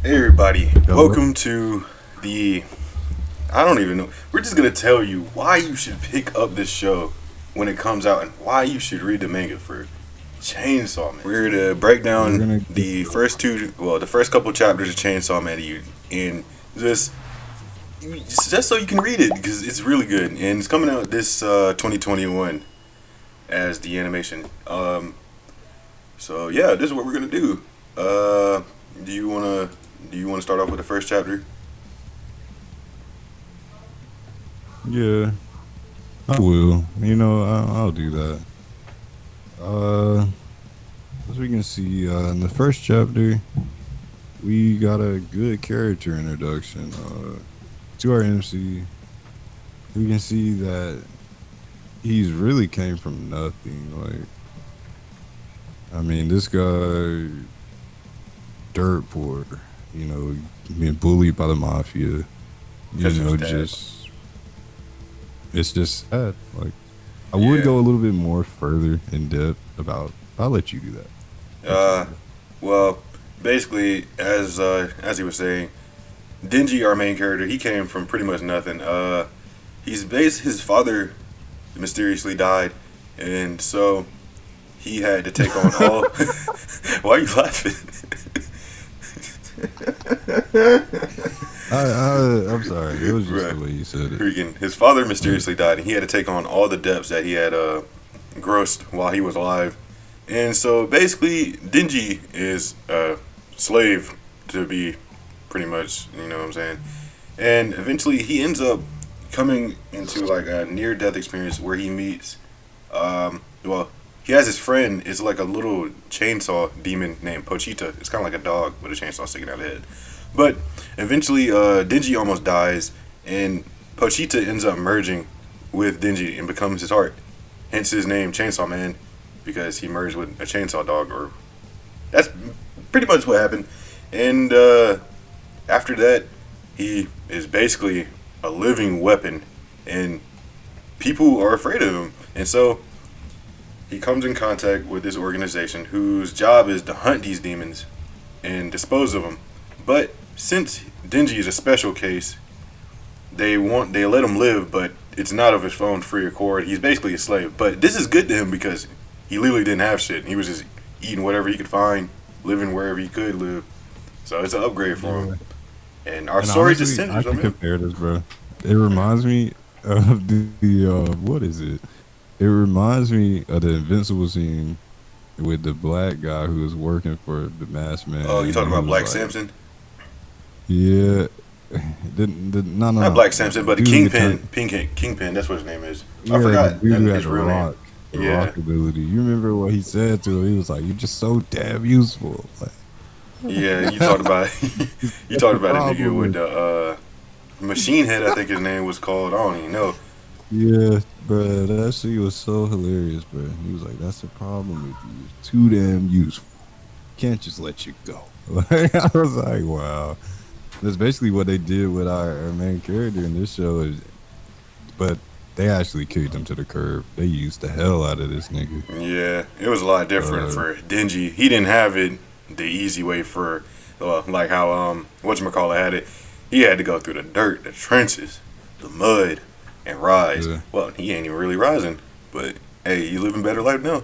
Hey everybody, Hello. welcome to the, I don't even know, we're just going to tell you why you should pick up this show when it comes out and why you should read the manga for Chainsaw Man. We're going to break We're down gonna get the first the first couple chapters of Chainsaw Man to you and just, just so you can read it because it's really good and it's coming out this 2021 as the animation. So yeah, this is what we're going to do. Do you want to start off with the first chapter? yeah. I will. I'll do that. Uh, as we can see, in the first chapter, we got a good character introduction. To our MC, we can see that he's really came from nothing. Like, I mean, this guy, dirt poor. You know, being bullied by the mafia. Because of his dad. Just it's just sad. Like, I would Yeah. go a little bit more further in depth about. I'll let you do that. Let you Uh, do that. well, basically, as he was saying, Denji, our main character, he came from pretty much nothing. His father mysteriously died, and so he had to take on all. Why are you laughing? I'm sorry. It was just Right. the way you said it. Freaking, his father Yeah. mysteriously died, and he had to take on all the debts that he had grossed while he was alive. And so basically, Denji is a slave to be pretty much, you know what I'm saying? And eventually, he ends up coming into like a near death experience where he meets, well, he has his friend, it's like a little chainsaw demon named Pochita. It's kind of like a dog with a chainsaw sticking out of the head. But eventually, Denji almost dies, and Pochita ends up merging with Denji and becomes his heart. Hence his name, Chainsaw Man, because he merged with a chainsaw dog. Or that's pretty much what happened. And after that, he is basically a living weapon, and people are afraid of him. And so he comes in contact with this organization whose job is to hunt these demons and dispose of them. But since Denji is a special case, they let him live, but it's not of his own free accord. He's basically a slave. But this is good to him because he literally didn't have shit. He was just eating whatever he could find, living wherever he could live. So it's an upgrade for him. Yeah. And our And story just honestly, I centers on can him. compare this, bro. It reminds me of what is it? It reminds me of the Invincible scene with the black guy who was working for the masked man, Oh, you and talking he about was Black like, Samson? yeah, no, no, Not no, Black Samson, the but the dude who could Kingpin. turn, Kingpin, that's what his name is. I yeah, the forgot dude who had his real name. the Yeah. rock ability. You remember what he said to him? He was like, "You're just so damn useful." Like, Yeah, you talked about you that's talked the about a nigga problem with with, the machine head, I think his name was called. I don't even know. yeah, bro. That shit was so hilarious, bro. He was like, "That's the problem with you. You're too damn useful. Can't just let you go." Like, I was like, "Wow." That's basically what they did with our main character in this show. But they actually kicked him to the curb. They used the hell out of this nigga. Yeah, it was a lot different Uh, for Dingy. He didn't have it the easy way for like how whatchamacallit had it. He had to go through the dirt, the trenches, the mud, and rise. yeah, Well, he ain't even really rising, but hey, you living better life now.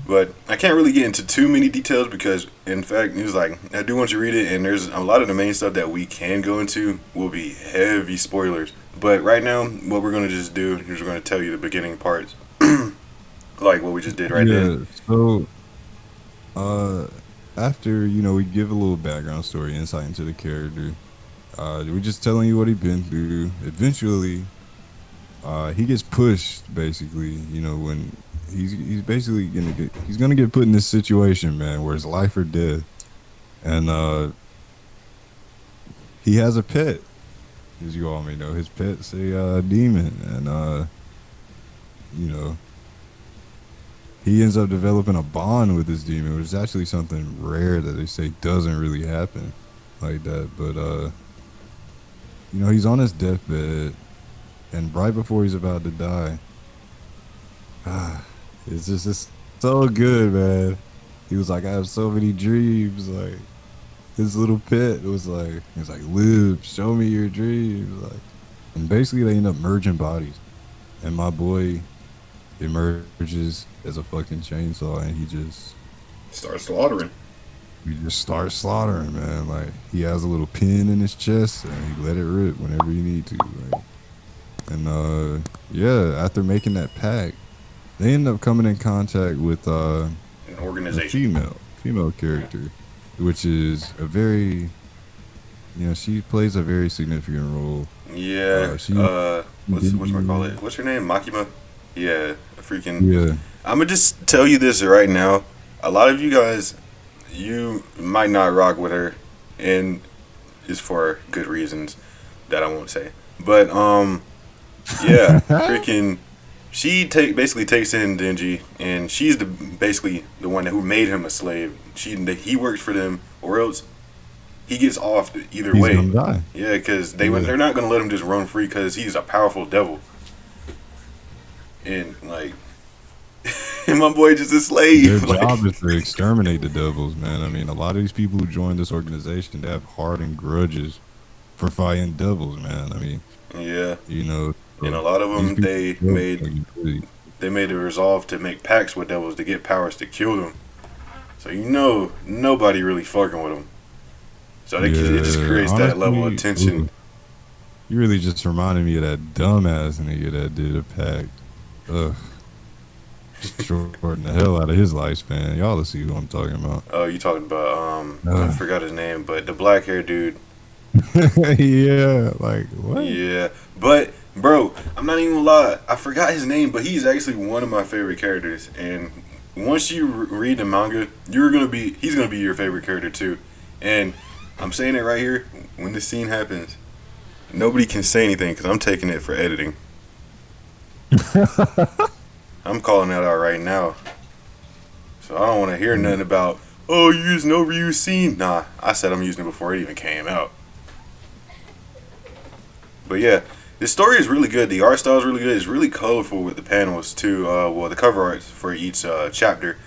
But I can't really get into too many details because, in fact, he was like, I do want you to read it, and there's a lot of the main stuff that we can go into will be heavy spoilers. But right now, what we're gonna just do is we're gonna tell you the beginning parts, like what we just did right then. yeah. So, uh, after we give a little background story, insight into the character. We're just telling you what he's been through. Eventually, he gets pushed. Basically, when he's basically gonna get put in this situation, man, where it's life or death, and he has a pet. As you all may know, his pet's a demon, and you know, he ends up developing a bond with this demon, which is actually something rare that they say doesn't really happen like that. But he's on his deathbed, and right before he's about to die, it's so good, man. He was like, I have so many dreams, like his little pet was like, live, show me your dreams, like, and basically they end up merging bodies, and my boy emerges as a fucking chainsaw, and Start slaughtering. he just starts slaughtering, man. Like he has a little pin in his chest, and he let it rip whenever you need to, like, and yeah, after making that pact, they end up coming in contact with An a organization. female character, which is a very, she plays a very significant role. Yeah. She What's my call it? What's her name? Makima. Yeah. Freaking. yeah, I'm gonna just tell you this right now. A lot of you guys, you might not rock with her, and it's for good reasons that I won't say. But yeah, freaking. She basically takes in Denji, and she's basically the one who made him a slave. He works for them, or else he gets off either he's way. gonna die. Yeah, because they're not gonna let him just run free because he's a powerful devil, and like, and my boy just a slave. Their job is to exterminate the devils, man. I mean, a lot of these people who join this organization, they have hardened grudges for fighting devils, man. I mean, Yeah, and a so lot of these them people they made a resolve to make pacts with devils to get powers to kill them. So nobody really fucking with them. So it just creates that level of tension. You really just reminded me of that dumbass nigga that did a pact. Ugh. Shorten the hell out of his lifespan. Y'all will see who I'm talking about. Oh, you talking about I forgot his name, but the black hair dude. Yeah, like what? Yeah, but bro, I'm not even gonna lie. I forgot his name, but he's actually one of my favorite characters. And once you read the manga, he's gonna be your favorite character too. And I'm saying it right here. When this scene happens, nobody can say anything because I'm taking it for editing. I'm calling that out right now. So I don't want to hear nothing about, oh, you using overused scene. Nah, I said I'm using it before it even came out. But yeah, this story is really good. The art style is really good. It's really colorful with the panels too. The cover art for each chapter,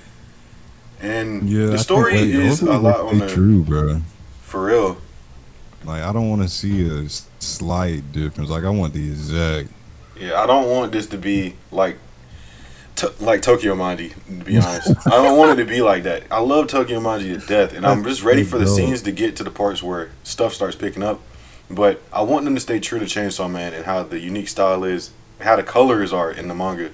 and Yeah, the story is a lot on the true, bro. for real. Like I don't want to see a slight difference. Like I want the exact. Yeah, I don't want this to be like Tokyo Manji. To be honest, I don't want it to be like that. I love Tokyo Manji to death, and I'm just ready for the scenes to get to the parts where stuff starts picking up. But I want them to stay true to Chainsaw Man and how the unique style is, how the colors are in the manga.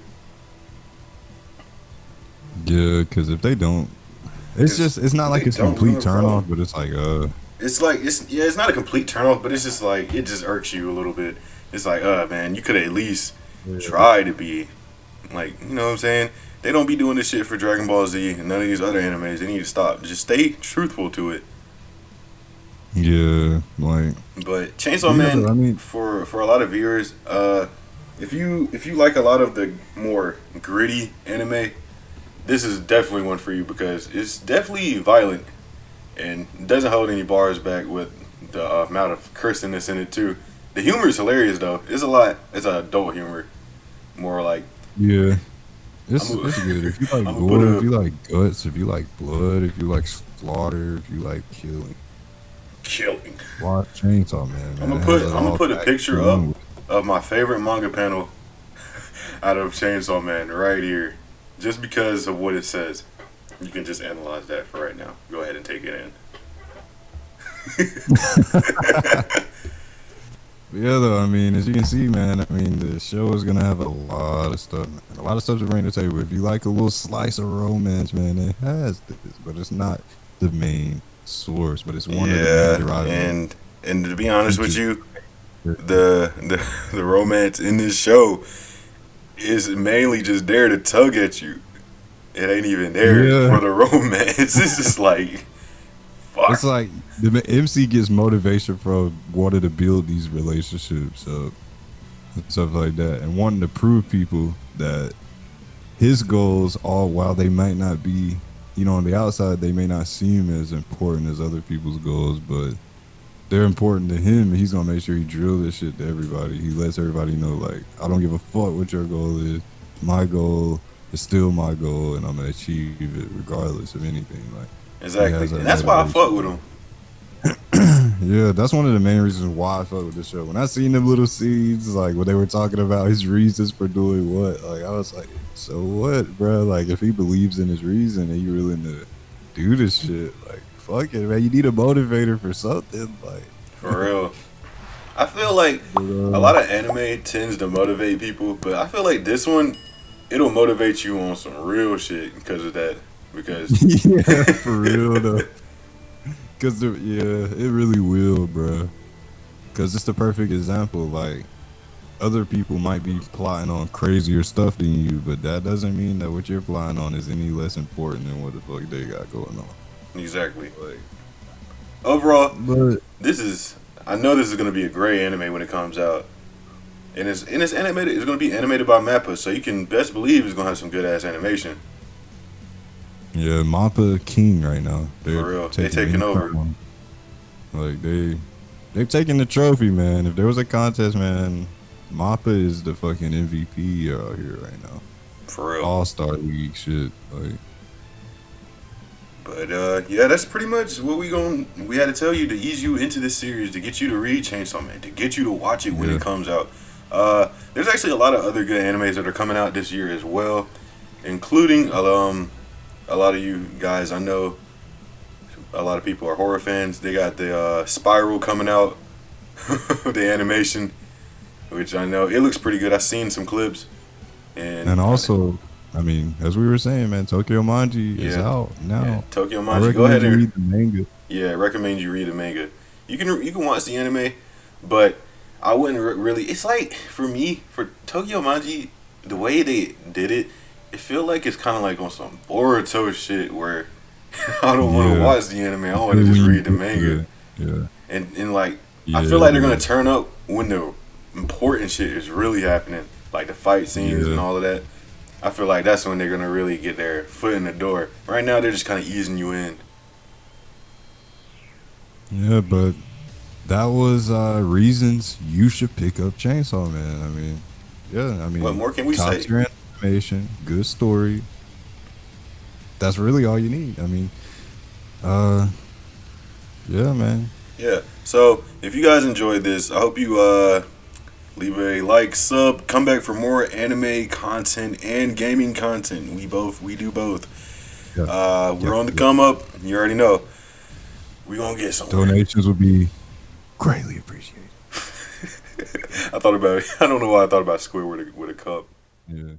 Yeah, because if they don't, it's not like it's a complete turn off, but it's like it's not a complete turn off, but it's just like it just irks you a little bit. It's like, man, you could at least try to be like, you know what I'm saying? They don't be doing this shit for Dragon Ball Z and none of these other animes. They need to stop. Just stay truthful to it. yeah, like. But Chainsaw Man, I mean, for a lot of viewers, if you like a lot of the more gritty anime, this is definitely one for you because it's definitely violent and doesn't hold any bars back with the amount of cursiness in it too. The humor is hilarious though. It's adult humor, more like yeah, it's good. If you like gore, if you like guts, if you like blood, if you like slaughter, if you like killing. Watch Chainsaw Man. I'm gonna put a picture up of my favorite manga panel out of Chainsaw Man right here, just because of what it says. You can just analyze that for right now. Go ahead and take it in. Yeah, though, I mean, as you can see, man, I mean, the show is gonna have a lot of stuff, man. A lot of stuff to bring to the table. If you like a little slice of romance, man, it has this, but it's not the main source, but it's one of the main driving. And to be honest with you, the romance in this show is mainly just there to tug at you. It ain't even there for the romance. It's just like, fuck. It's like the MC gets motivation from wanting to build these relationships up and stuff like that, and wanting to prove people that his goals, all while they might not be, on the outside, they may not seem as important as other people's goals, but they're important to him, and he's gonna make sure he drill this shit to everybody. He lets everybody know, like, I don't give a fuck what your goal is. My goal is still my goal, and I'm gonna achieve it regardless of anything. Like, exactly, and that's why I fuck with him. Yeah, that's one of the main reasons why I fuck with this show. When I seen them little seeds, like when they were talking about his reasons for doing what, like I was like, so what, bro? Like if he believes in his reason and you willing to do this shit, like fuck it, man. You need a motivator for something, like For real. I feel like but, a lot of anime tends to motivate people, but I feel like this one, it'll motivate you on some real shit because of that. Because yeah, for real though. Cause yeah, it really will, bro. Cause it's the perfect example. Like other people might be plotting on crazier stuff than you, but that doesn't mean that what you're plotting on is any less important than what the fuck they got going on. exactly. Like, Overall, but I know this is gonna be a great anime when it comes out, and it's animated. It's gonna be animated by Mappa, so you can best believe it's gonna have some good ass animation. yeah, Mappa king right now. For real, they taking over. Like they've taken the trophy, man. If there was a contest, man, Mappa is the fucking MVP out here right now. For real. All-Star League shit. Like, But yeah, that's pretty much what we had to tell you to ease you into this series, to get you to read Chainsawman, to get you to watch it when it comes out. There's actually a lot of other good animes that are coming out this year as well, including a lot of you guys. I know a lot of people are horror fans. They got the Spiral coming out, the animation, which I know it looks pretty good. I've seen some clips, and also, I mean, as we were saying, man, Tokyo Manji is out now. Yeah, Tokyo I Manji. Go ahead recommend you and read the manga. yeah, recommend you read the manga. You can watch the anime, but I wouldn't really. It's like for me, for Tokyo Manji, the way they did it, it feel like it's kind of like on some Boruto shit where I don't want to watch the anime. I want to just read the manga. Yeah. And like I feel like they're gonna turn up when the important shit is really happening, like the fight scenes and all of that. I feel like that's when they're gonna really get their foot in the door. Right now, they're just kind of easing you in. Yeah, but that was reasons you should pick up Chainsaw Man. I mean, yeah, I mean, What more can we top say? tier animation, good story. That's really all you need. I mean, yeah, man. Yeah. So if you guys enjoyed this, I hope you leave a like, sub, come back for more anime content and gaming content. We do both. Yeah. We're on the come up. You already know. We gonna get somewhere. Donations would be greatly appreciated. I thought about. I don't know why I thought about Squidward with a cup. Yeah.